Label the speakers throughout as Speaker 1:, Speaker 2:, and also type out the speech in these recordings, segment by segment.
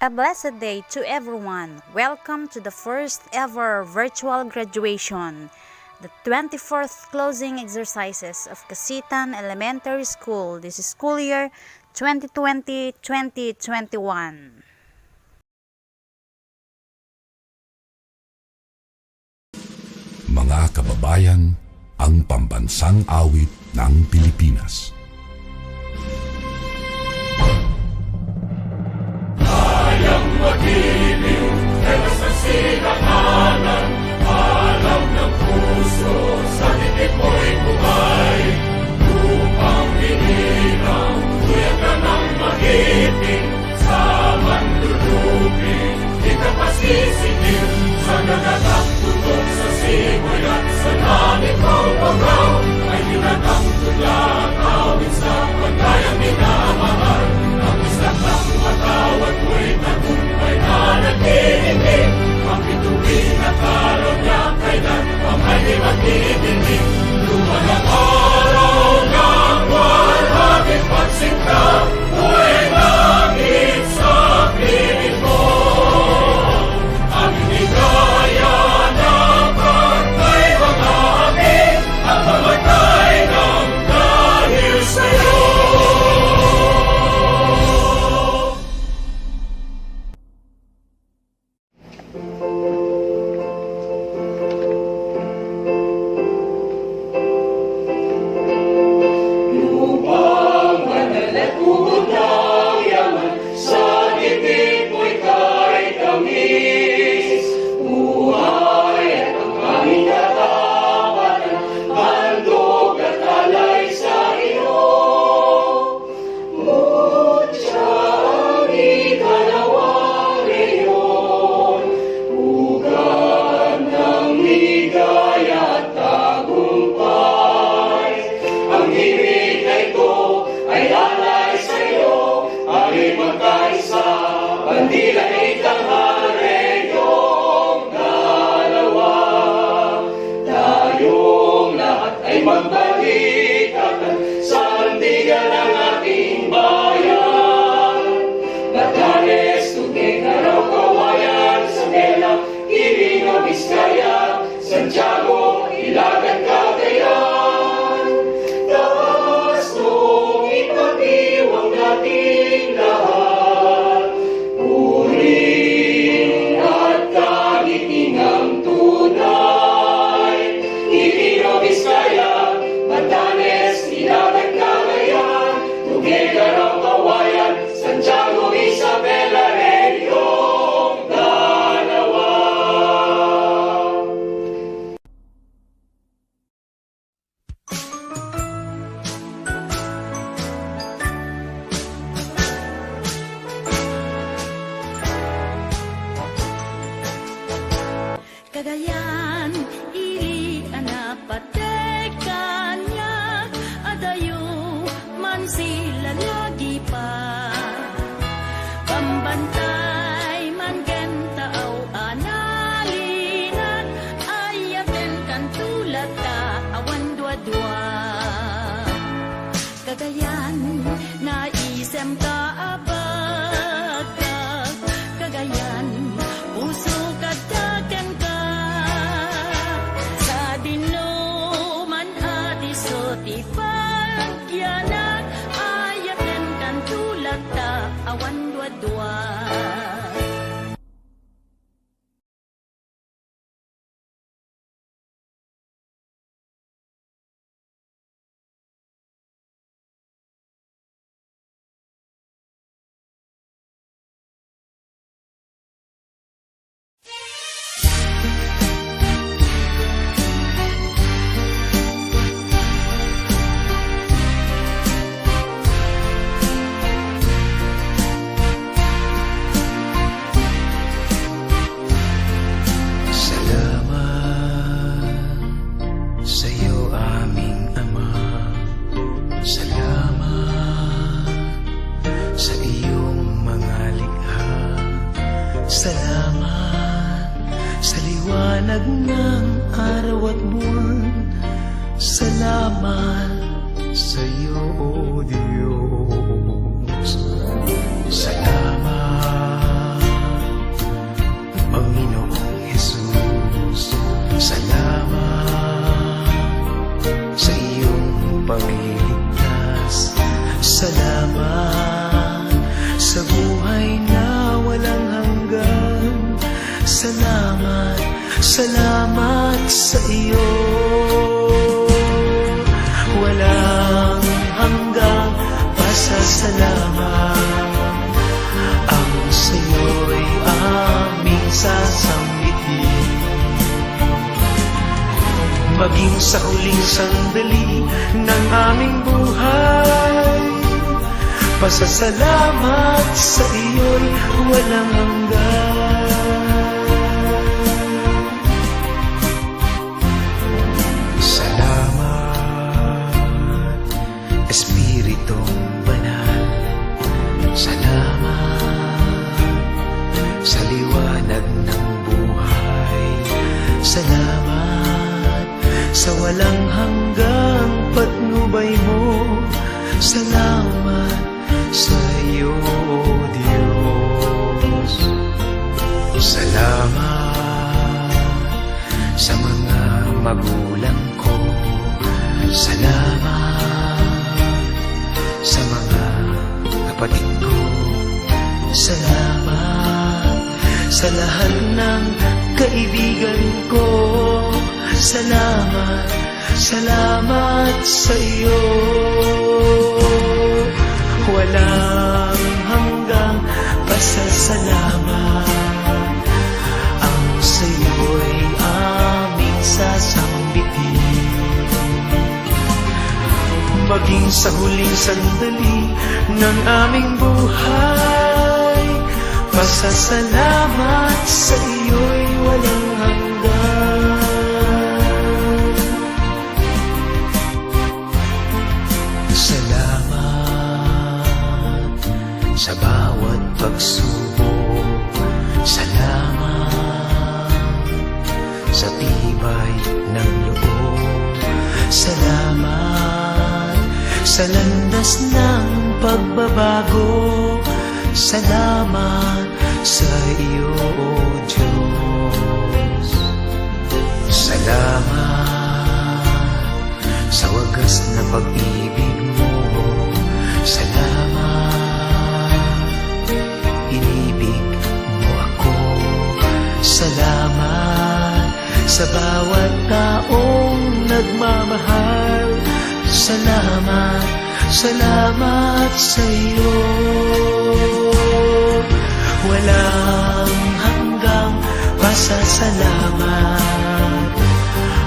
Speaker 1: A blessed day to everyone. Welcome to the first ever virtual graduation, the 24th closing exercises of Casitan Elementary School this school year 2020-2021.
Speaker 2: Mga kababayan, ang pambansang awit ng Pilipinas.
Speaker 3: Kayang mag-ibig, pero sa silanganan, alam ng puso, sa titik mo'y buhay. Lupang binirang, kuya ka ng mag-ibig, sa manlulupin, di ka pasisingil, sa nagagang tutok sa simoy at sa langit mong pagaw, ay tinatang tulad, awit sa pagkayang minamahal. Ang isang ng matawad mo'y tagumpay na nag-iibig. Ang bituin at araw niya kailan pang ay di magdidinig. Luman ang araw ng walhagit pagsinta, mo'y langit sa piling mo. Ang hinigaya na pagkay mamamit at mamatay ng dahil sa'yo. Santiago, Ilagan, Cagayan, taas nung ipag-iwang nating lahat. Puri at kagitingang tunay, Iloilo, Vizcaya, Batanes, Ilagan, Cagayan, Tuguegarao, Kawayan, Santiago, Isabela, Reyong dalawa.
Speaker 4: Cagayan, iri anapatekan niya, adayo man sila lagi pa. Pambantay man gentaaw analinan, ayaten kan tulad ka awan dua-dua. Cagayan, naisem ka abad, Cagayan, puso katakan ka. Sa dinuman at isot ipagyanan, ayaten kan tulad ta awan dua-dua.
Speaker 5: liwanag ng araw at buwan. Salamat sa iyo, O Diyos. Salamat salamat, salamat sa iyo. Walang hanggang pasasalamat ang sa'yo'y aming sasambitin. Maging sa huling sandali ng aming buhay, pasasalamat sa iyo'y walang hanggan. Salamat, Espiritong Banal. Salamat sa liwanag ng buhay. Salamat sa walang hanggang patnubay mo. Salamat sa iyo, Diyos. Salamat sa mga magulang ko. Salamat sa mga kapatid ko. Salamat sa lahat ng kaibigan ko. Salamat, salamat sa iyo. Walang hanggang pasasalamat ang sa'yo'y aming sasambitin. Maging sa huling sandali ng aming buhay, pasasalamat sa iyo'y walang hanggan. Salamat sa bawat pagsubok. Salamat sa tibay ng loob. Salamat sa landas ng pagbabago. Salamat sa iyo, O Diyos. Salamat sa wagas na pag-ibig mo. Salamat, inibig mo ako. Salamat sa bawat taong nagmamahal. Salamat, salamat sa iyo. Walang hanggang pasasalamat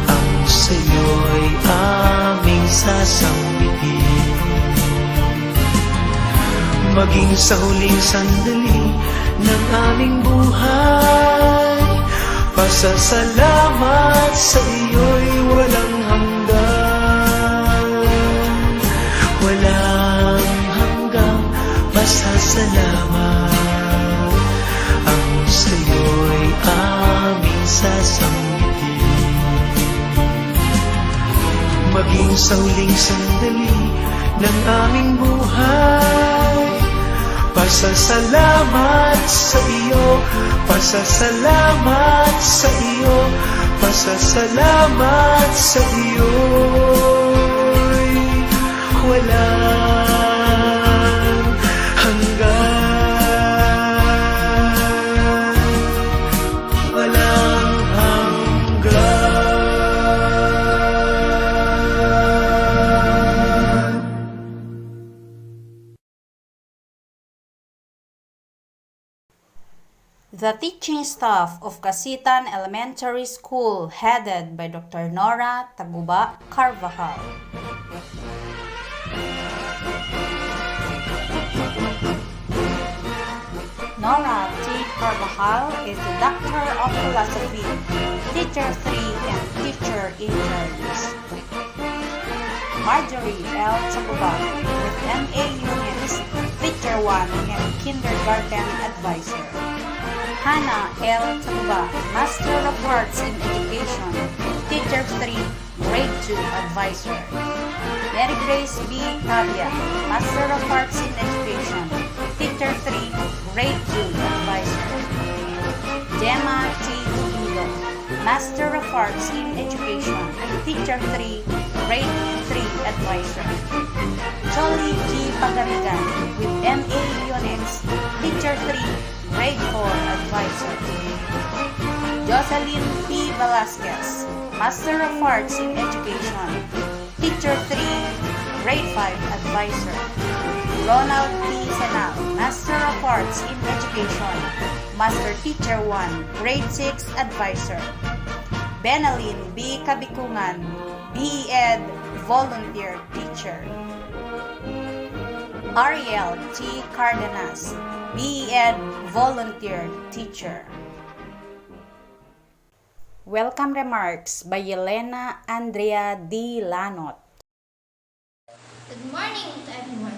Speaker 5: ang sa'yo'y aming sasambitin. Maging sa huling sandali ng aming buhay, pasasalamat sa iyo'y walang hanggan. Walang hanggang pasasalamat ang sa'yo'y aming sasambitin. Maging sa huling sandali ng aming buhay, pasasalamat sa iyo, pasasalamat sa iyo, pasasalamat sa iyo'y walang hanggan. Walang hanggan.
Speaker 1: The teaching staff of Casitan Elementary School, headed by Dr. Nora Taguba Carvajal. Nora T. Carvajal is the Doctor of Philosophy, Teacher 3 and Teacher in Charge. Marjorie L. Taguba with MA Units, Teacher 1 and Kindergarten Advisor. Hannah L. Taguba, Master of Arts in Education, Teacher 3, Grade 2 Advisor. Mary Grace B. Tavia, Master of Arts in Education, Teacher 3, Grade 2 Advisor. Gemma T. Domingo, Master of Arts in Education, Teacher 3, Grade 3 Advisor. Jolly G. Pagarigan with MA Units, Teacher 3, Grade 4 Advisor. Velasquez, Master of Arts in Education. Teacher 3, Grade 5 Advisor. Ronald P. Senal, Master of Arts in Education. Master Teacher 1, Grade 6 Advisor. Benalyn B. Kabikungan, BE-Ed Volunteer Teacher. Ariel T. Cardenas, BE-Ed Volunteer Teacher. Welcome remarks by Yelena Andrea D. Lanot.
Speaker 6: Good morning to everyone.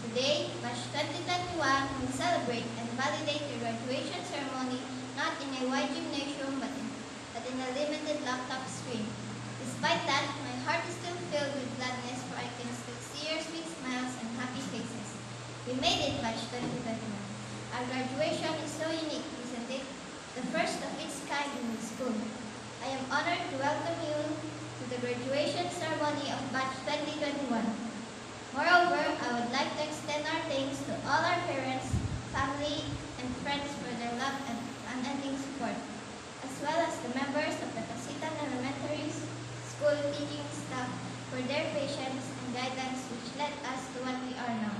Speaker 6: Today, March 2021, we celebrate and validate the graduation ceremony not in a wide gymnasium but in a limited laptop screen. Despite that, my heart is still filled with gladness for I can still see your sweet smiles and happy faces. We made it March 2021. Our graduation is so unique, isn't it? The first of its kind in the school. I am honored to welcome you to the graduation ceremony of Batch 2021. Moreover, I would like to extend our thanks to all our parents, family, and friends for their love and unending support, as well as the members of the Casitan Elementary School teaching staff for their patience and guidance which led us to what we are now.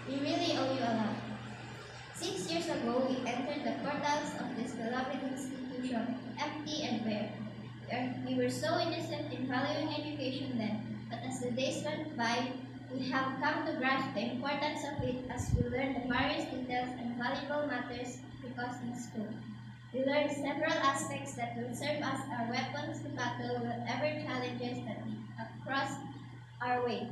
Speaker 6: We really owe you a lot. 6 years ago, we entered the portals of this beloved institution, empty and bare. We were so innocent in valuing education then, but as the days went by, we have come to grasp the importance of it as we learn the various details and valuable matters because in school. We learned several aspects that will serve as our weapons to battle whatever challenges that we cross our way.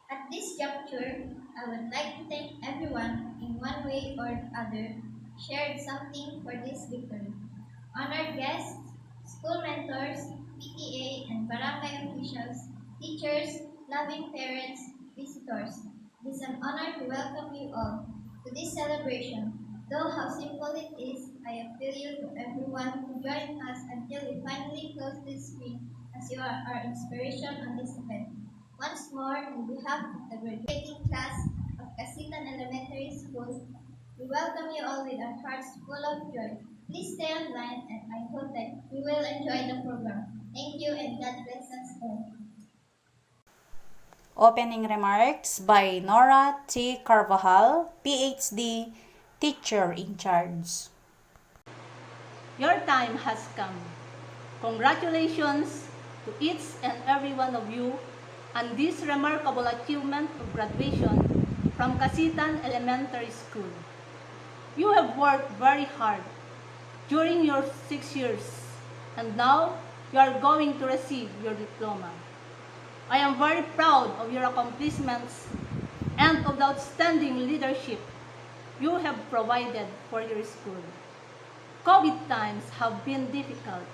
Speaker 6: At this juncture, I would like to thank everyone in one way or other shared something for this victory. Honored guests, school mentors, PTA and barangay officials, teachers, loving parents, visitors. It is an honor to welcome you all to this celebration. Though how simple it is, I appeal you to everyone to join us until we finally close this screen as you are our inspiration on this event. Once more, on behalf of the graduating class of Casitan Elementary School, we welcome you all with our hearts full of joy. Please stay online and I hope that you will enjoy the program. Thank you and God bless us all.
Speaker 1: Opening remarks by Nora T. Carvajal, PhD, Teacher in Charge.
Speaker 7: Your time has come. Congratulations to each and every one of you on this remarkable achievement of graduation from Casitan Elementary School. You have worked very hard during your 6 years, and now you are going to receive your diploma. I am very proud of your accomplishments and of the outstanding leadership you have provided for your school. COVID times have been difficult,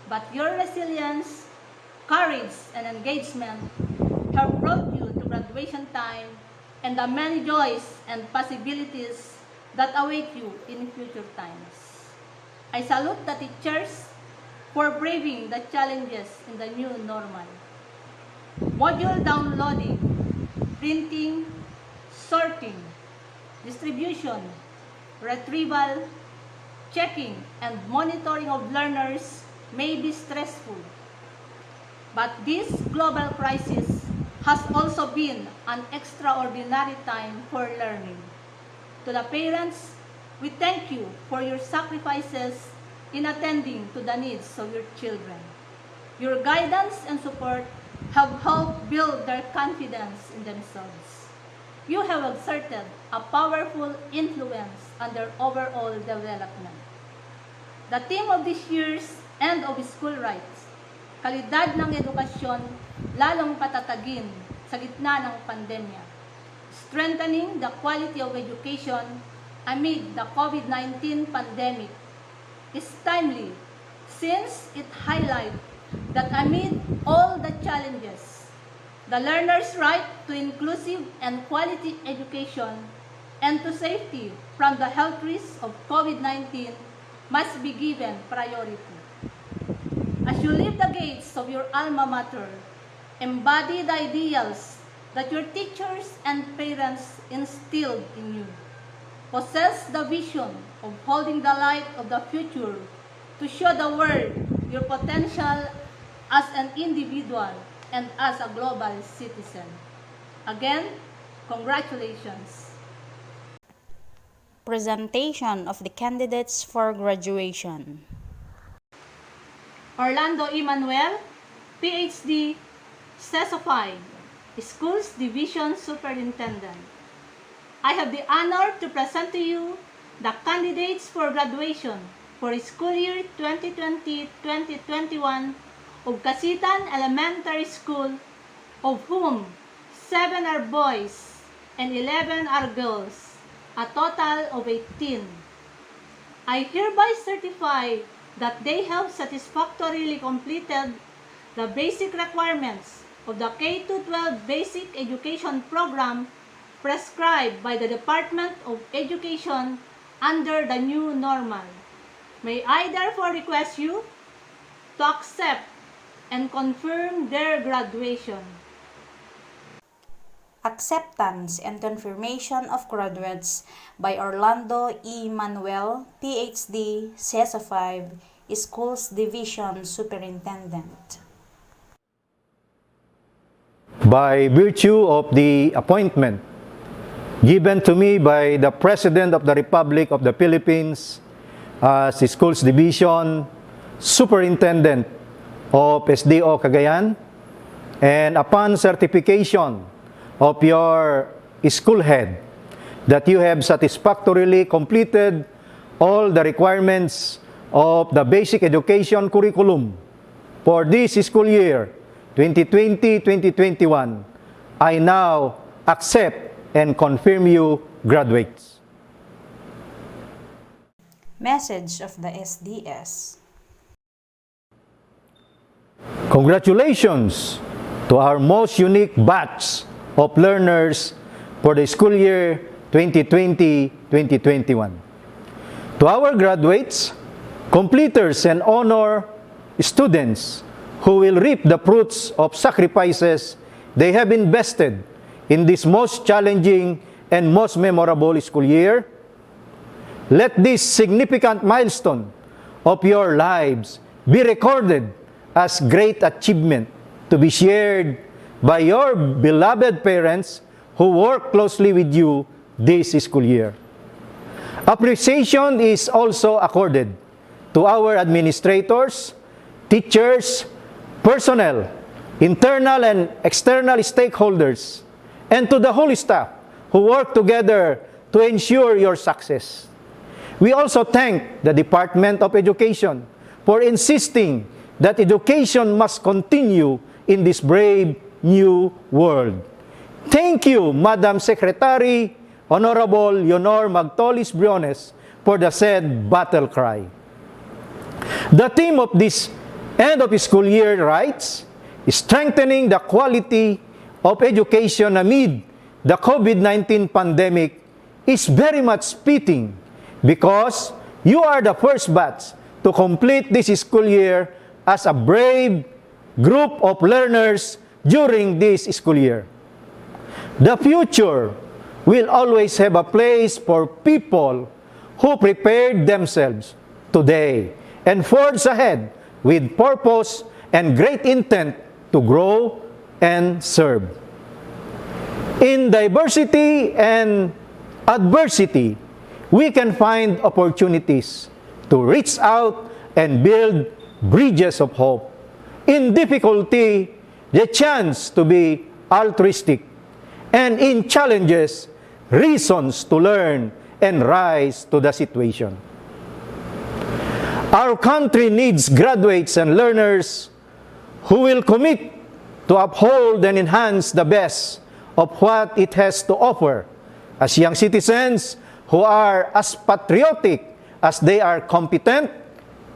Speaker 7: but your resilience, courage, and engagement have brought you to graduation time and the many joys and possibilities that await you in future times. I salute the teachers for braving the challenges in the new normal. Module downloading, printing, sorting, distribution, retrieval, checking, and monitoring of learners may be stressful. But this global crisis has also been an extraordinary time for learning. To the parents, we thank you for your sacrifices in attending to the needs of your children. Your guidance and support have helped build their confidence in themselves. You have exerted a powerful influence on their overall development. The theme of this year's End of School Rights, kalidad ng edukasyon lalong patatagin sa gitna ng pandemya, strengthening the quality of education amid the COVID-19 pandemic, is timely since it highlights that amid all the challenges, the learner's right to inclusive and quality education and to safety from the health risks of COVID-19 must be given priority. As you leave the gates of your alma mater, embody the ideals that your teachers and parents instilled in you. Possess the vision of holding the light of the future to show the world your potential as an individual and as a global citizen. Again, congratulations.
Speaker 1: Presentation of the candidates for graduation.
Speaker 7: Orlando Emmanuel, PhD, Certified, Schools Division Superintendent. I have the honor to present to you the candidates for graduation for school year 2020-2021 of Casitan Elementary School, of whom 7 are boys and 11 are girls, a total of 18. I hereby certify that they have satisfactorily completed the basic requirements of the K-12 Basic Education Program prescribed by the Department of Education under the new normal. May I therefore request you to accept and confirm their graduation.
Speaker 1: Acceptance and confirmation of graduates by Orlando E. Manuel, PhD, CESA 5, Schools Division Superintendent.
Speaker 8: By virtue of the appointment given to me by the President of the Republic of the Philippines as the Schools Division Superintendent of SDO Cagayan, and upon certification of your school head that you have satisfactorily completed all the requirements of the basic education curriculum for this school year 2020-2021, I now accept and confirm you graduates.
Speaker 1: Message of the SDS.
Speaker 8: Congratulations to our most unique batch of learners for the school year 2020-2021. To our graduates, completers and honor students who will reap the fruits of sacrifices they have invested in this most challenging and most memorable school year, let this significant milestone of your lives be recorded as great achievement to be shared by your beloved parents who work closely with you this school year. Appreciation is also accorded to our administrators, teachers, personnel, internal and external stakeholders, and to the whole staff who work together to ensure your success. We also thank the Department of Education for insisting that education must continue in this brave new world. Thank you, Madam Secretary, Honorable Leonor Magtolis Briones, for the said battle cry. The theme of this end of school year writes, strengthening the quality of education amid the COVID-19 pandemic, is very much fitting because you are the first batch to complete this school year as a brave group of learners during this school year. The future will always have a place for people who prepared themselves today and forge ahead with purpose and great intent to grow and serve. In diversity and adversity, we can find opportunities to reach out and build bridges of hope. In difficulty, the chance to be altruistic, and in challenges, reasons to learn and rise to the situation. Our country needs graduates and learners who will commit to uphold and enhance the best of what it has to offer as young citizens who are as patriotic as they are competent,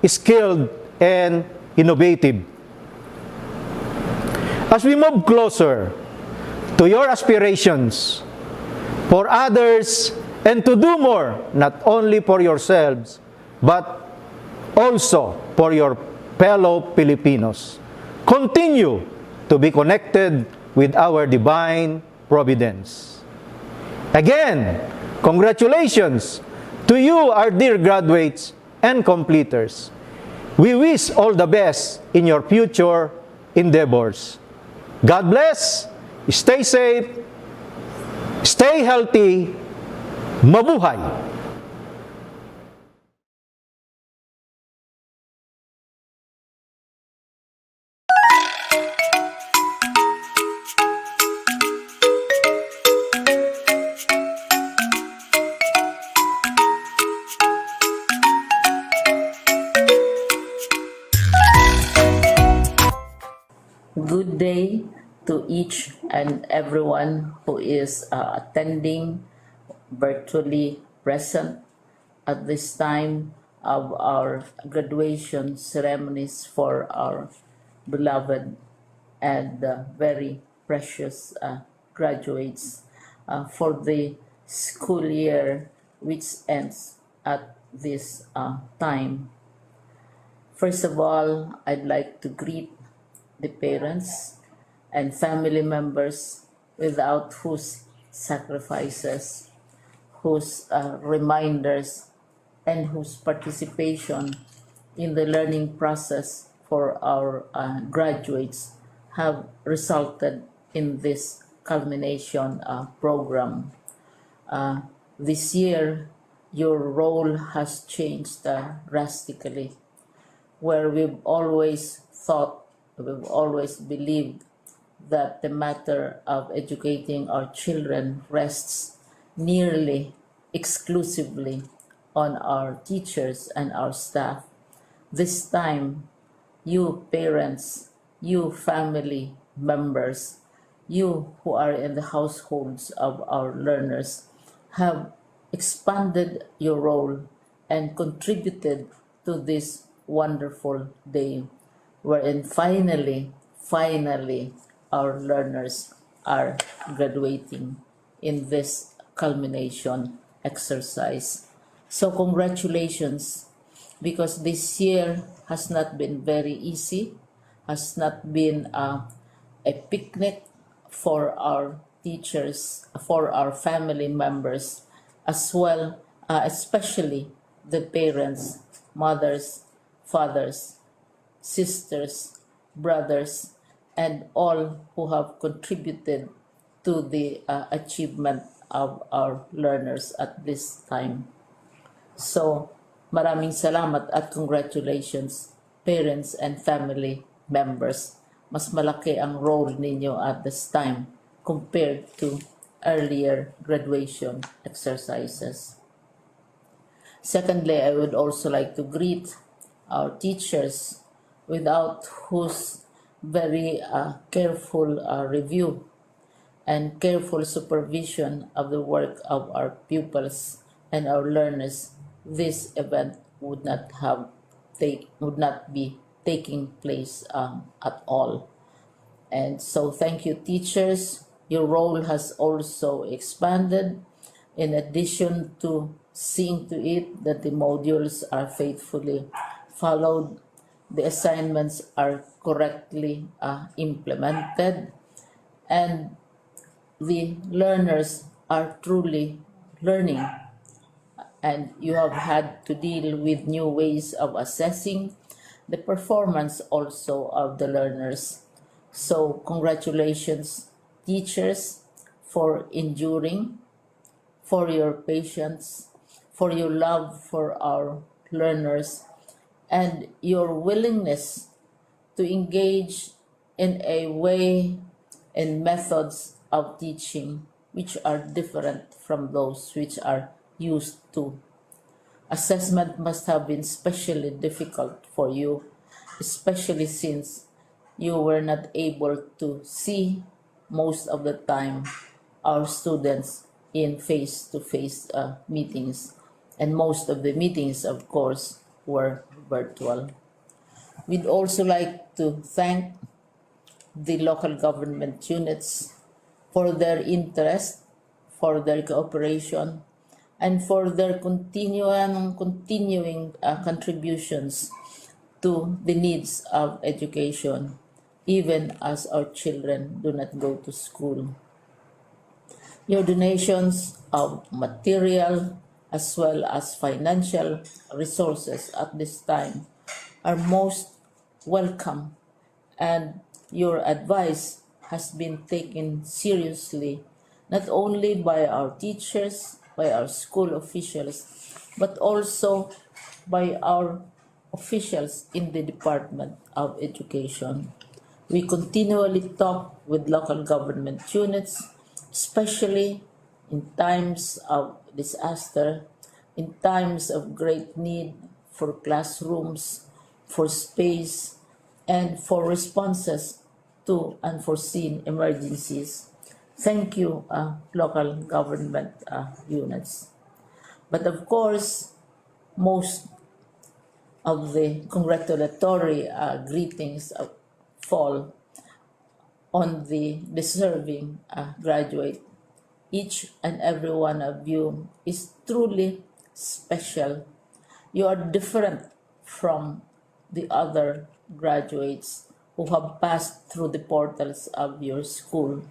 Speaker 8: skilled, and innovative. As we move closer to your aspirations for others and to do more, not only for yourselves, but also for your fellow Filipinos, continue to be connected with our divine providence. Again, congratulations to you, our dear graduates and completers. We wish all the best in your future endeavors. God bless, stay safe, stay healthy, mabuhay!
Speaker 9: Good day to each and everyone who is attending virtually present at this time of our graduation ceremonies for our beloved and very precious graduates for the school year which ends at this time. First of all, I'd like to greet the parents and family members without whose sacrifices, whose reminders, and whose participation in the learning process for our graduates have resulted in this culmination program. This year, your role has changed drastically, where we've always believed that the matter of educating our children rests nearly exclusively on our teachers and our staff. This time, you parents, you family members, you who are in the households of our learners have expanded your role and contributed to this wonderful day wherein finally, our learners are graduating in this culmination exercise. So congratulations, because this year has not been very easy, has not been a picnic for our teachers, for our family members, as well, especially the parents, mothers, fathers, sisters, brothers, and all who have contributed to the achievement of our learners at this time. So, maraming salamat at congratulations, parents and family members. Mas malaki ang role ninyo at this time compared to earlier graduation exercises. Secondly, I would also like to greet our teachers, without whose very careful review and careful supervision of the work of our pupils and our learners, this event would not be taking place at all. And so thank you, teachers. Your role has also expanded, in addition to seeing to it that the modules are faithfully followed, the assignments are correctly implemented, and the learners are truly learning. And you have had to deal with new ways of assessing the performance also of the learners. So congratulations, teachers, for enduring, for your patience, for your love for our learners, and your willingness to engage in a way and methods of teaching which are different from those which are used to. Assessment must have been especially difficult for you, especially since you were not able to see most of the time our students in face-to-face meetings, and most of the meetings, of course, were virtual. We'd also like to thank the local government units for their interest, for their cooperation, and for their continuing contributions to the needs of education, even as our children do not go to school. Your donations of material as well as financial resources at this time are most welcome, and your advice has been taken seriously not only by our teachers, by our school officials, but also by our officials in the Department of Education. We continually talk with local government units, especially in times of disaster, in times of great need for classrooms, for space, and for responses to unforeseen emergencies. Thank you, local government units. But of course, most of the congratulatory greetings fall on the deserving graduate. Each and every one of you is truly special. You are different from the other graduates who have passed through the portals of your school.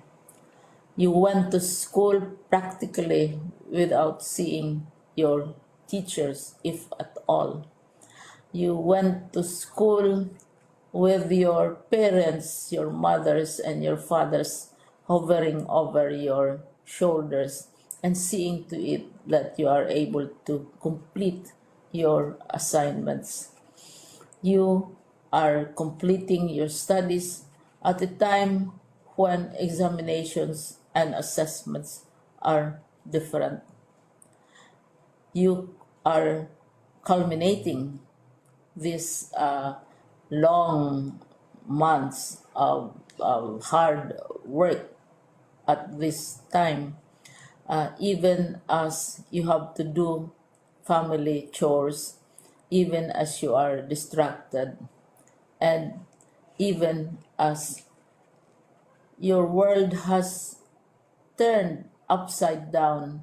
Speaker 9: You went to school practically without seeing your teachers, if at all. You went to school with your parents, your mothers, and your fathers hovering over your shoulders and seeing to it that you are able to complete your assignments. You are completing your studies at a time when examinations and assessments are different. You are culminating these long months of hard work at this time, even as you have to do family chores, even as you are distracted, and even as your world has turned upside down,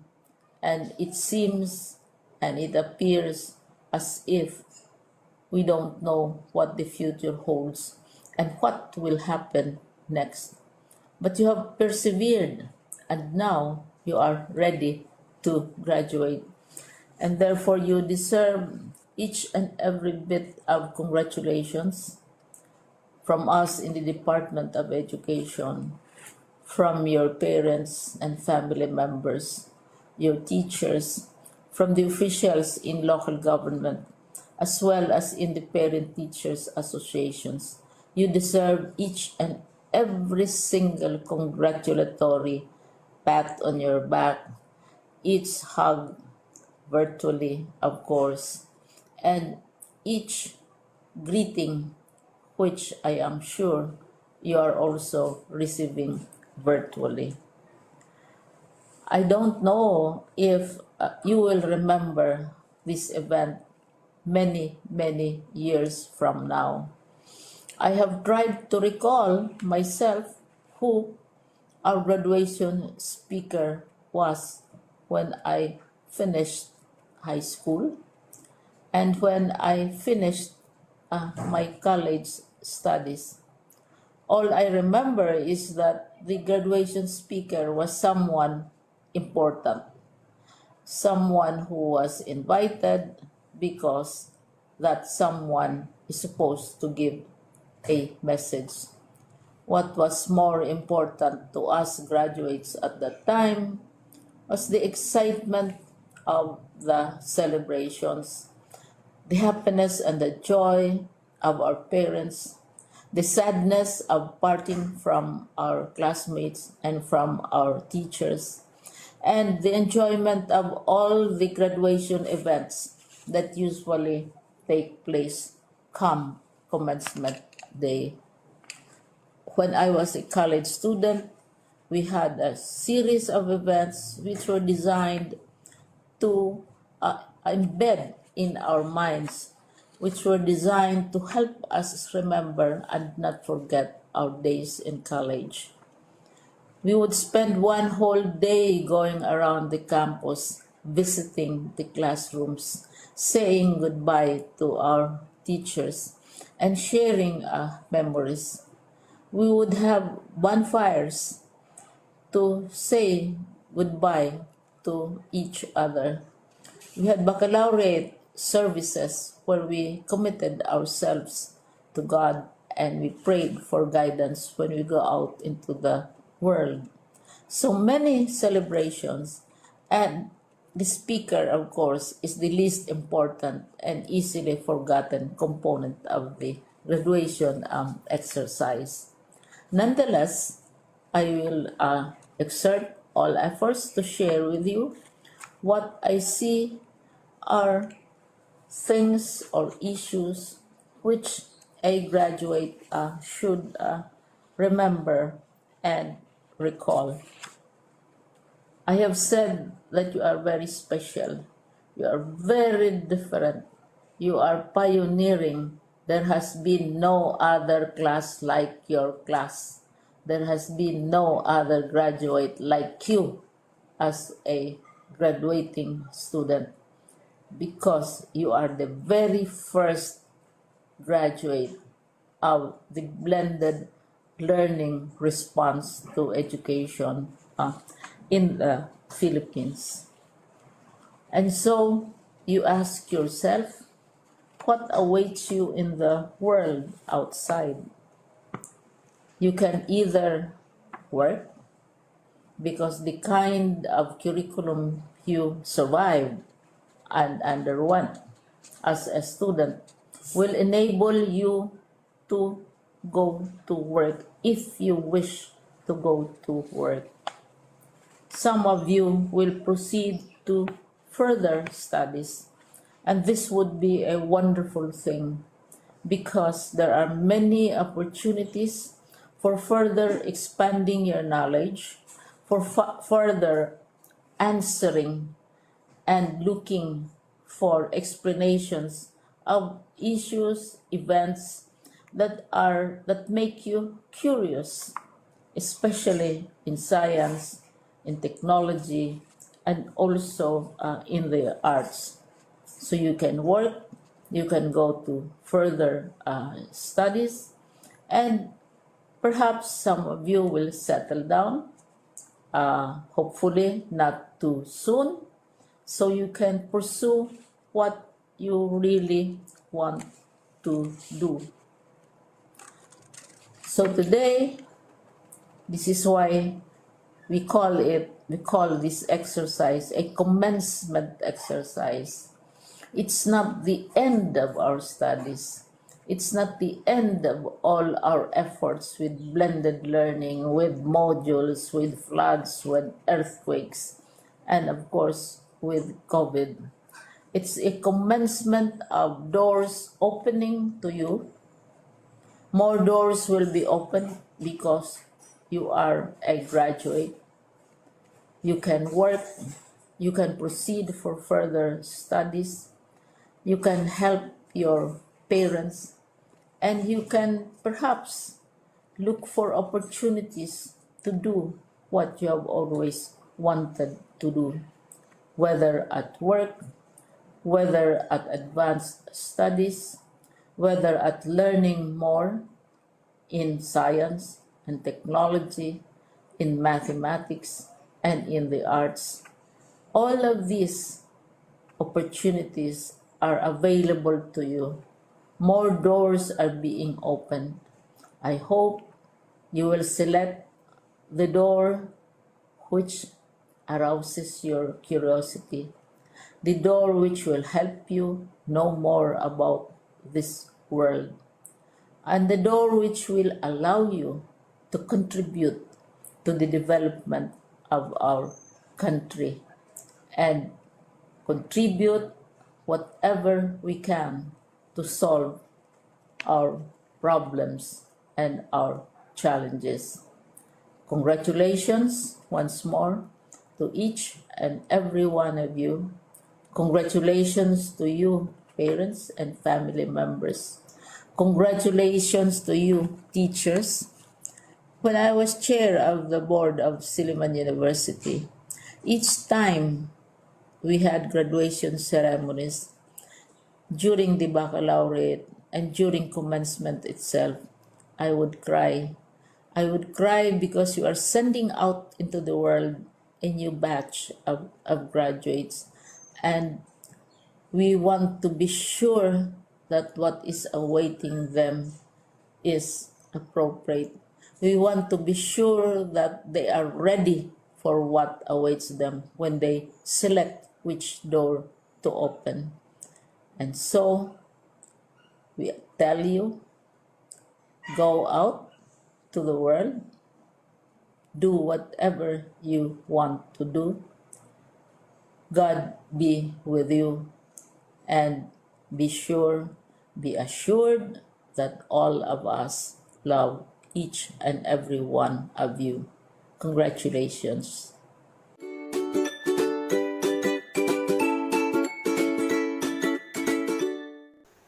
Speaker 9: and it seems and it appears as if we don't know what the future holds and what will happen next. But you have persevered, and now you are ready to graduate. And therefore, you deserve each and every bit of congratulations from us in the Department of Education, from your parents and family members, your teachers, from the officials in local government, as well as in the parent teachers associations. You deserve each and every single congratulatory pat on your back, each hug virtually, of course, and each greeting, which I am sure you are also receiving virtually. I don't know if you will remember this event many, many years from now. I have tried to recall myself who our graduation speaker was when I finished high school and when I finished my college studies. All I remember is that the graduation speaker was someone important, someone who was invited because that someone is supposed to give a message. What was more important to us graduates at that time was the excitement of the celebrations, the happiness and the joy of our parents, the sadness of parting from our classmates and from our teachers, and the enjoyment of all the graduation events that usually take place come commencement day. When I was a college student, we had a series of events which were designed to embed in our minds, which were designed to help us remember and not forget our days in college. We would spend one whole day going around the campus, visiting the classrooms, saying goodbye to our teachers, and sharing memories. We would have bonfires to say goodbye to each other. We had baccalaureate services where we committed ourselves to God and we prayed for guidance when we go out into the world. So many celebrations, and the speaker, of course, is the least important and easily forgotten component of the graduation exercise. Nonetheless, I will exert all efforts to share with you what I see are things or issues which a graduate should remember and recall. I have said that you are very special. You are very different. You are pioneering. There has been no other class like your class. There has been no other graduate like you as a graduating student, because you are the very first graduate of the blended learning response to education in the Philippines. And so you ask yourself, what awaits you in the world outside? You can either work, because the kind of curriculum you survived and underwent as a student will enable you to go to work if you wish to go to work. Some of you will proceed to further studies, and this would be a wonderful thing because there are many opportunities for further expanding your knowledge, for further answering and looking for explanations of issues, events that make you curious, especially in science, in technology, and also in the arts. So you can work, you can go to further studies, and perhaps some of you will settle down, hopefully not too soon, so you can pursue what you really want to do. So today, this is why we call this exercise a commencement exercise. It's not the end of our studies. It's not the end of all our efforts with blended learning, with modules, with floods, with earthquakes, and of course with COVID. It's a commencement of doors opening to you. More doors will be opened because you are a graduate. You can work, you can proceed for further studies, you can help your parents, and you can perhaps look for opportunities to do what you have always wanted to do, whether at work, whether at advanced studies, whether at learning more in science and technology, in mathematics, and in the arts. All of these opportunities are available to you. More doors are being opened. I hope you will select the door which arouses your curiosity, the door which will help you know more about this world, and the door which will allow you to contribute to the development of our country and contribute whatever we can to solve our problems and our challenges. Congratulations once more to each and every one of you. Congratulations to you, parents and family members. Congratulations to you, teachers. When I was chair of the board of Silliman University, each time we had graduation ceremonies, during the baccalaureate and during commencement itself, I would cry. I would cry because you are sending out into the world a new batch of graduates, and We want to be sure that what is awaiting them is appropriate. We want to be sure that they are ready for what awaits them when they select which door to open. And so, we tell you, go out to the world, do whatever you want to do. God be with you, and be assured that all of us love each and every one of you. Congratulations.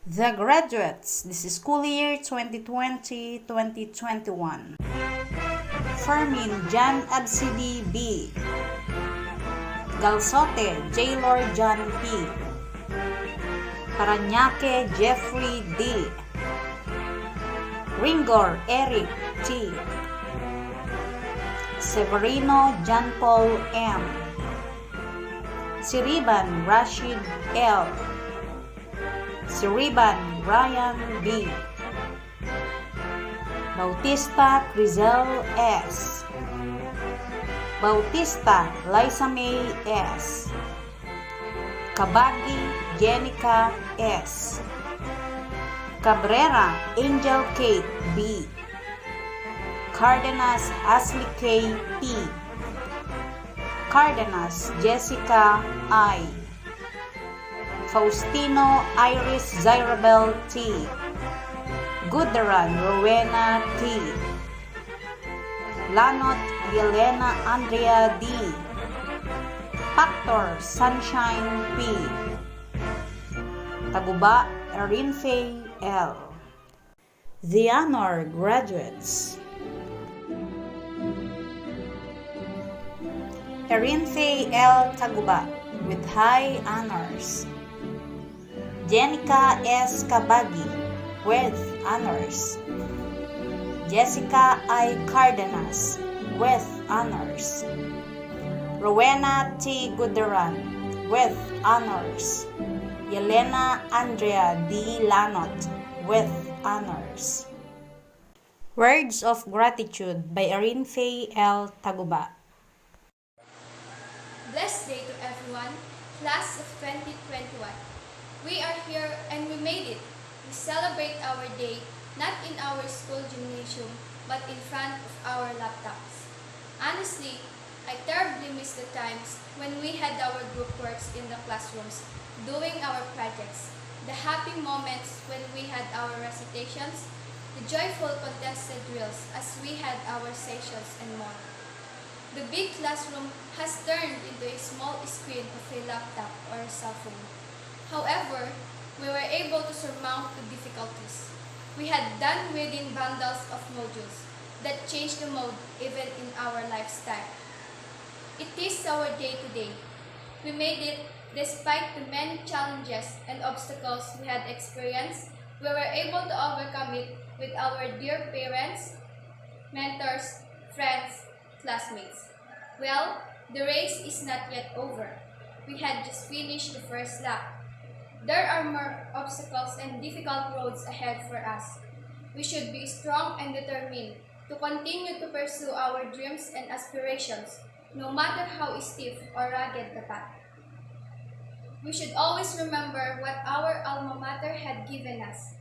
Speaker 1: The graduates, this is school year 2020-2021. Fermin John Absidi B. Galsote Jaylor John P. Paranaque Jeffrey D. Ringor Eric T. Severino John Paul M. Siriban Rashid L. Siriban Brian B. Bautista Crizel S. Bautista Liza May S. Kabagi Jenica S. Cabrera Angel Kate B. Cardenas Ashley K. P. Cardenas Jessica I. Faustino Iris Zyrabel T. Gudaran Rowena T. Lanot Yelena Andrea D. Factor Sunshine P. Taguba Erin Faye L. The honor graduates: Erin Faye L. Taguba with high honors. Jenica S. Kabagi with honors. Jessica I. Cardenas with honors. Rowena T. Gudaran with honors. Yelena Andrea D. Lanot with honors. Words of Gratitude by Erin Faye L. Taguba.
Speaker 6: Blessed day to everyone, class of 2021. We are here and we made it. We celebrate our day not in our school gymnasium but in front of our laptops. Honestly, I terribly miss the times when we had our group works in the classrooms, doing our projects, the happy moments when we had our recitations, the joyful contested drills as we had our sessions and more. The big classroom has turned into a small screen of a laptop or a cell phone. However, we were able to surmount the difficulties. We had done reading bundles of modules that changed the mode even in our lifestyle. It is our day today. We made it despite the many challenges and obstacles we had experienced. We were able to overcome it with our dear parents, mentors, friends, classmates. Well, the race is not yet over. We had just finished the first lap. There are more obstacles and difficult roads ahead for us. We should be strong and determined to continue to pursue our dreams and aspirations, no matter how steep or rugged the path. We should always remember what our alma mater had given us.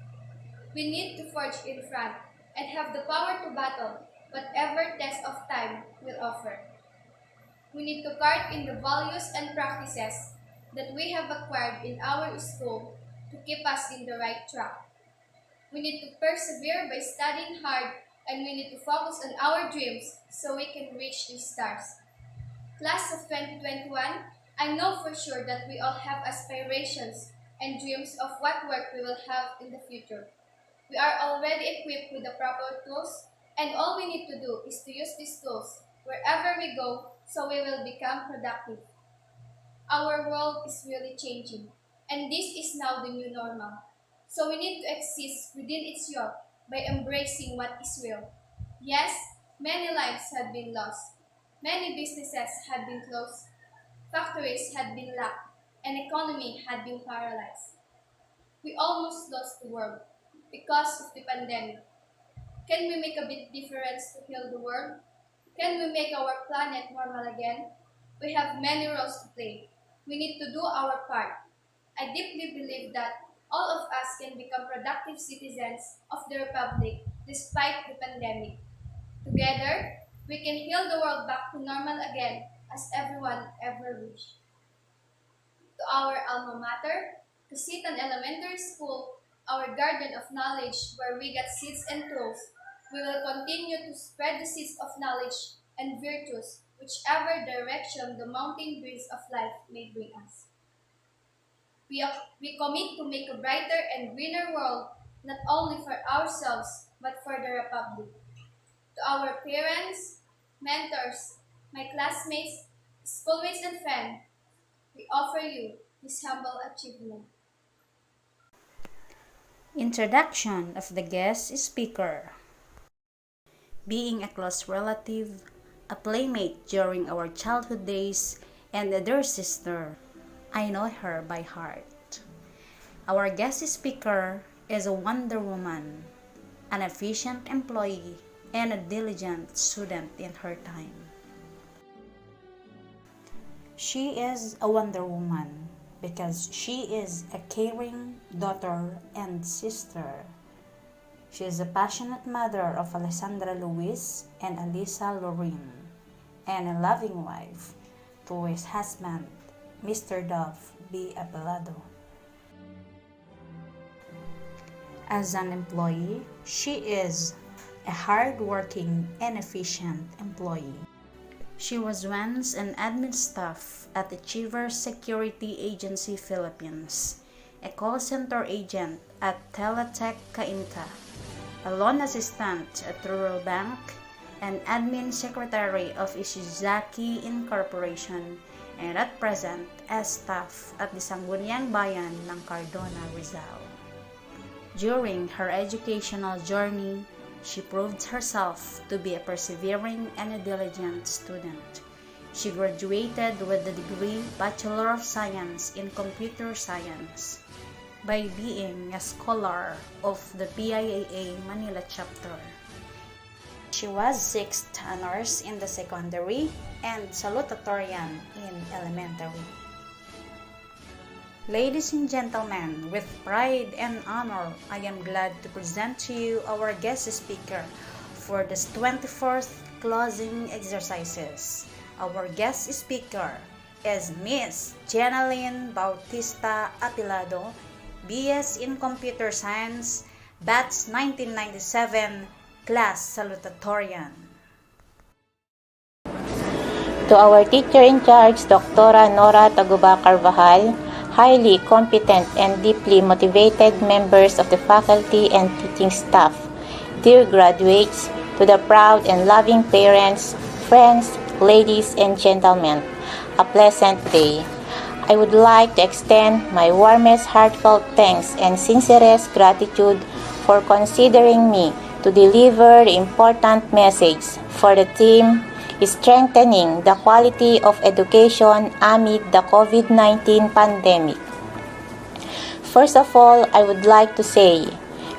Speaker 6: We need to forge in front and have the power to battle whatever test of time will offer. We need to guard in the values and practices that we have acquired in our school to keep us in the right track. We need to persevere by studying hard, and we need to focus on our dreams so we can reach the stars. Class of 2021, I know for sure that we all have aspirations and dreams of what work we will have in the future. We are already equipped with the proper tools, and all we need to do is to use these tools wherever we go so we will become productive. Our world is really changing, and this is now the new normal. So we need to exist within its yoke by embracing what is real. Yes, many lives had been lost. Many businesses had been closed. Factories had been locked, and economy had been paralyzed. We almost lost the world because of the pandemic. Can we make a big difference to heal the world? Can we make our planet normal again? We have many roles to play. We need to do our part. I deeply believe that all of us can become productive citizens of the Republic despite the pandemic. Together, we can heal the world back to normal again as everyone ever wished. To our alma mater, Casitan Elementary School, our garden of knowledge where we get seeds and tools, we will continue to spread the seeds of knowledge and virtues whichever direction the mountain breeze of life may bring us. We commit to make a brighter and greener world, not only for ourselves, but for the Republic. To our parents, mentors, my classmates, schoolmates, and friends, we offer you this humble achievement.
Speaker 1: Introduction of the guest speaker. Being a close relative, a playmate during our childhood days, and a dear sister, I know her by heart. Our guest speaker is a Wonder Woman, an efficient employee, and a diligent student in her time. She is a Wonder Woman because she is a caring daughter and sister. She is a passionate mother of Alessandra Luis and Alisa Lorraine, and a loving wife to his husband, Mr. Dove B. Apelado. As an employee, she is a hard-working and efficient employee. She was once an admin staff at Achiever Security Agency Philippines, a call center agent at Teletech Cainta, a loan assistant at Rural Bank, and admin secretary of Ishizaki Incorporation, and at present as staff at the Sangguniang Bayan ng Cardona, Rizal. During her educational journey, she proved herself to be a persevering and a diligent student. She graduated with the degree Bachelor of Science in Computer Science by being a scholar of the PIAA Manila chapter. She was 6th honors in the secondary and salutatorian in elementary. Ladies and gentlemen, with pride and honor, I am glad to present to you our guest speaker for this 24th closing exercises. Our guest speaker is Miss Jenaline Bautista Apilado, BS in Computer Science, Batch 1997, Class Salutatorian.
Speaker 10: To our teacher in charge, Dr. Nora Taguba Carvajal, highly competent and deeply motivated members of the faculty and teaching staff, dear graduates, to the proud and loving parents, friends, ladies and gentlemen, a pleasant day. I would like to extend my warmest heartfelt thanks and sincerest gratitude for considering me to deliver the important message for the theme strengthening the quality of education amid the COVID-19 pandemic. First of all, I would like to say,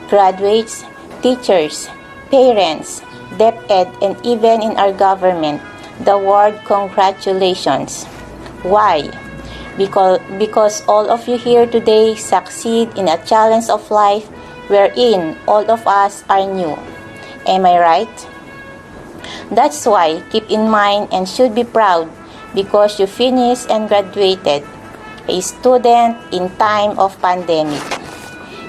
Speaker 10: graduates, teachers, parents, DepEd, and even in our government, the word congratulations. Why? Because all of you here today succeed in a challenge of life wherein all of us are new. Am I right? That's why keep in mind and should be proud because you finished and graduated a student in time of pandemic.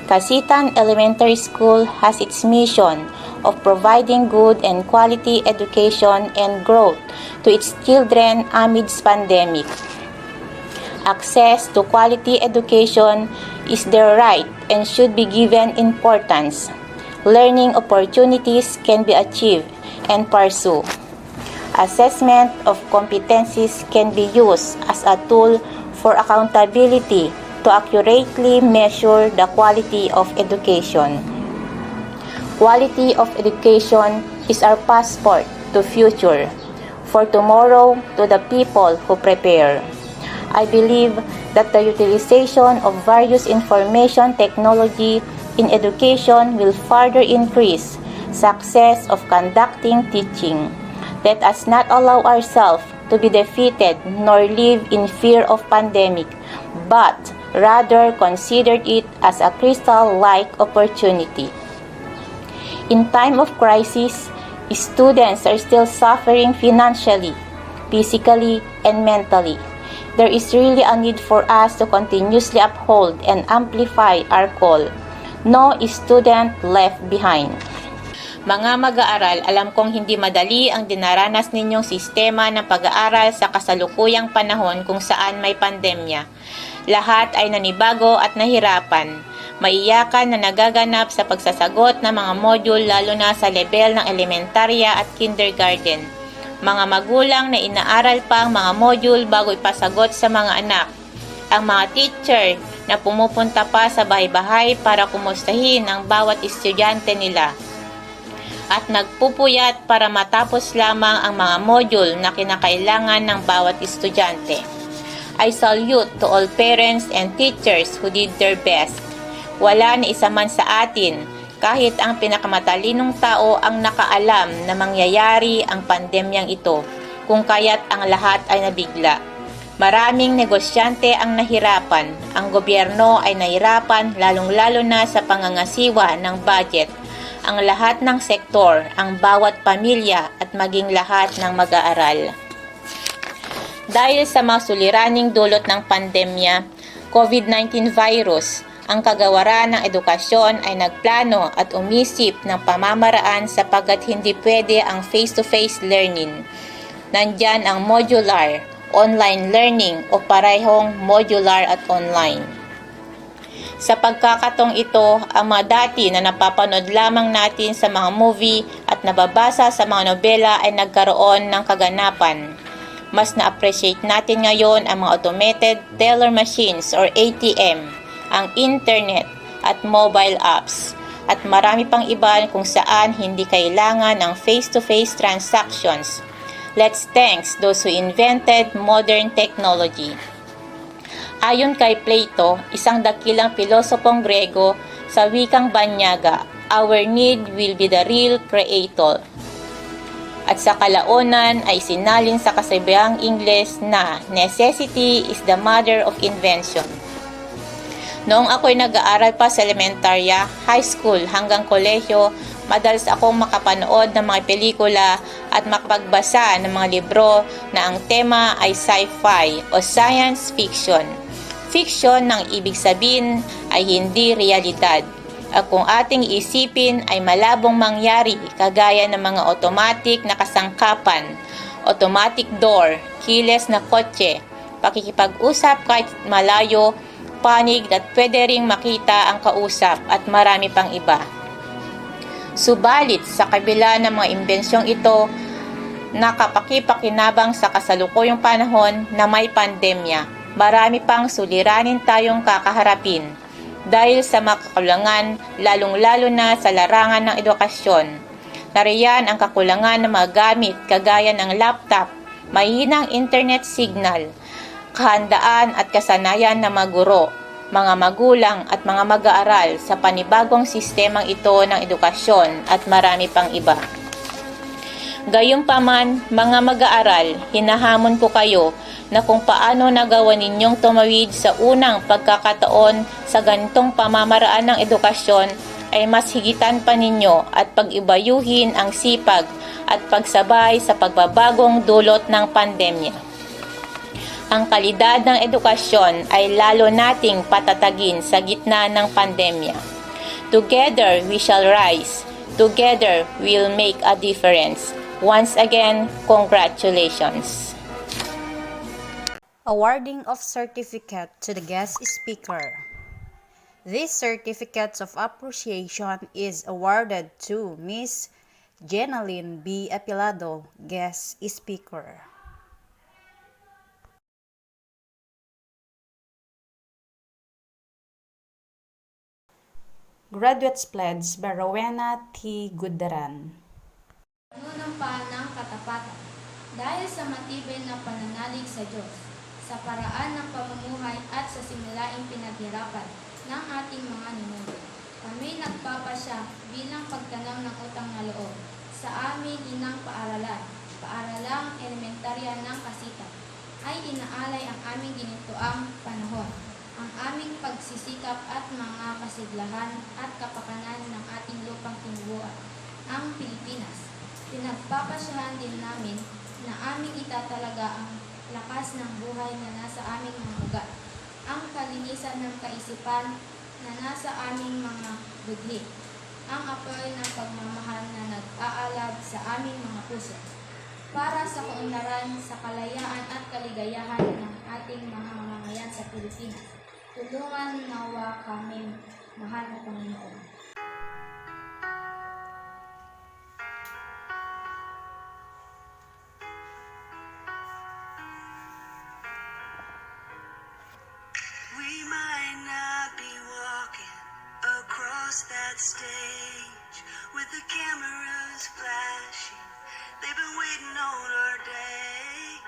Speaker 10: Casitan Elementary School has its mission of providing good and quality education and growth to its children amidst pandemic. Access to quality education is their right and should be given importance. Learning opportunities can be achieved and pursue. Assessment of competencies can be used as a tool for accountability to accurately measure the quality of education. Quality of education is our passport to future, for tomorrow to the people who prepare. I believe that the utilization of various information technology in education will further increase success of conducting teaching. Let us not allow ourselves to be defeated nor live in fear of pandemic, but rather consider it as a crystal-like opportunity. In time of crisis, students are still suffering financially, physically, and mentally. There is really a need for us to continuously uphold and amplify our call. No student left behind. Mga mag-aaral, alam kong hindi madali ang dinaranas ninyong sistema ng pag-aaral sa kasalukuyang panahon kung saan may pandemya. Lahat ay nanibago at nahirapan. Maiyakan na nagaganap sa pagsasagot ng mga module lalo na sa level ng elementarya at kindergarten. Mga magulang na inaaral pa ang mga module bago ipasagot sa mga anak. Ang mga teacher na pumupunta pa sa bahay-bahay para kumustahin ang bawat estudyante nila. At nagpupuyat para matapos lamang ang mga module na kinakailangan ng bawat estudyante. I salute to all parents and teachers who did their best. Wala na isa man sa atin, kahit ang pinakamatalinong tao ang nakaalam na mangyayari ang pandemyang ito, kung kaya't ang lahat ay nabigla. Maraming negosyante ang nahirapan, ang gobyerno ay nahirapan lalong-lalo na sa pangangasiwa ng budget. Ang lahat ng sektor, ang bawat pamilya at maging lahat ng mag-aaral. Dahil sa mga suliraning dulot ng pandemya, COVID-19 virus, ang kagawaran ng edukasyon ay nagplano at umisip ng pamamaraan sapagkat hindi pwede ang face-to-face learning. Nandyan ang modular, online learning o parehong modular at online. Sa pagkakatong ito, ang mga dati na napapanood lamang natin sa mga movie at nababasa sa mga nobela ay nagkaroon ng kaganapan. Mas na-appreciate natin ngayon ang mga automated teller machines or ATM, ang internet at mobile apps, at marami pang iba kung saan hindi kailangan ng face-to-face transactions. Let's thank those who invented modern technology. Ayon kay Plato, isang dakilang pilosopong Grego, sa wikang Banyaga, our need will be the real creator. At sa kalaunan ay sinalin sa kasabihang Ingles na necessity is the mother of invention. Noong ako'y nag-aaral pa sa elementarya, high school hanggang kolehiyo, madalas akong makapanood ng mga pelikula at makapagbasa ng mga libro na ang tema ay sci-fi o science fiction. Fiction ng ibig sabihin ay hindi realidad. At kung ating isipin ay malabong mangyari kagaya ng mga automatic na kasangkapan, automatic door, keyless na kotse, pakikipag-usap kahit malayo, panig at pwede ring makita ang kausap at marami pang iba. Subalit sa kabila ng mga imbensyong ito, nakapakipakinabang sa kasalukuyang panahon na may pandemya, marami pang suliranin tayong kakaharapin dahil sa mga kakulangan lalong-lalo na sa larangan ng edukasyon. Nariyan ang kakulangan ng mga gamit kagaya ng laptop, mahinang internet signal, kahandaan at kasanayan ng mga guro, mga magulang at mga mag-aaral sa panibagong sistemang ito ng edukasyon at marami pang iba. Gayunpaman, mga mag-aaral, hinahamon ko kayo na kung paano nagawa ninyong tumawid sa unang pagkakataon sa ganitong pamamaraan ng edukasyon ay mas higitan pa ninyo at pag-ibayuhin ang sipag at pagsabay sa pagbabagong dulot ng pandemya. Ang kalidad ng edukasyon ay lalo nating patatagin sa gitna ng pandemya. Together we shall rise. Together we'll make a difference. Once again, congratulations.
Speaker 1: Awarding of certificate to the guest speaker. This certificates of appreciation is awarded to Miss Jenaline B. Apilado, guest speaker. Graduates Pledge by Rowena T. Gudaran.
Speaker 6: Nunumpa ng katapatan dahil sa matibay na pananalig sa Diyos. sa paraan ng pamumuhay at sa simulaing pinaghirapan ng ating mga ninuno. Kami nagpapasya bilang pagtanam ng utang na loob sa aming inang paaralang elementarya ng Casitan, ay inaalay ang aming ginitoang panahon, ang aming pagsisikap at mga kasiglahan at kapakanan ng ating lupang tinubuan, ang Pilipinas. Pinagpapasyahan din namin na aming itatalaga ang lakas ng buhay na nasa aming mga ugat, ang kalinisan ng kaisipan na nasa aming mga budhi, ang apoy ng pagmamahal na nag-aalab sa aming mga puso, para sa kaunlaran, sa kalayaan at kaligayahan ng ating mga mamamayan sa Pilipinas. Tulungan nawa kami, mahal na Panginoon.
Speaker 5: We might not be walking across that stage with the cameras flashing. They've been waiting on our day.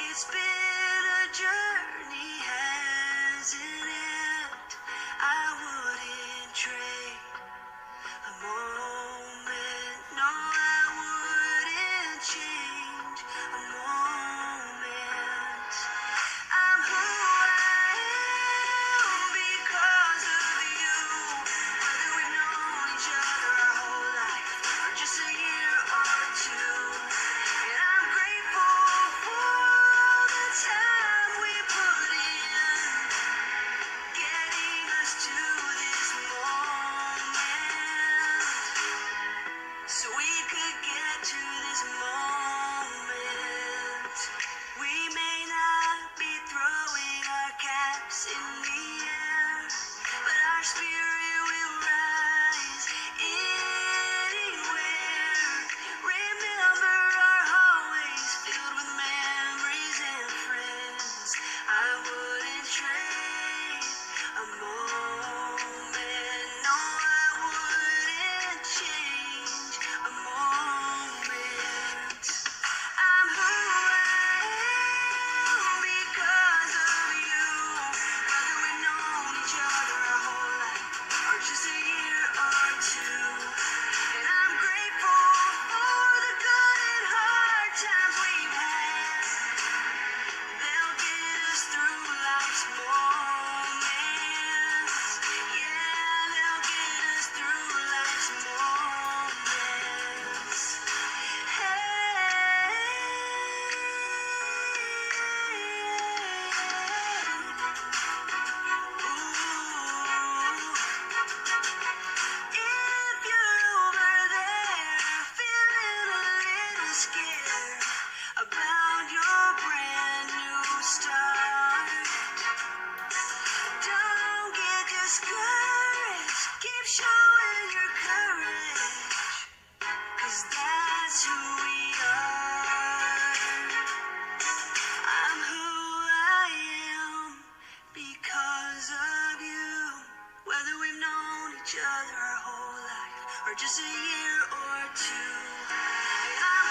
Speaker 5: It's been a journey, hasn't it? I wouldn't trade a moment. No, I wouldn't change a moment. I'm who I am because of you. Whether we've known each other our whole life or just a year or two. And I'm grateful for the time we put in, getting us to this moment. So we could get to this moment. We may not be throwing our caps in the air, but our spirit will rise anywhere. Remember our hallways filled with memories and friends. I wouldn't trade a moment. No, I wouldn't change a moment. I'm who I am because of you. Whether we've known each other our whole life or just a year or two. And I'm grateful for the good and hard times we've had. They'll get us through life's moments. Yeah, they'll get us through life's moments. If you're over there feeling a little scared about your brand new start, don't get discouraged. Keep showing your courage, 'cause that's who we are. I'm who I am because of you. Whether we've known each other our whole life or just a year or two. I'm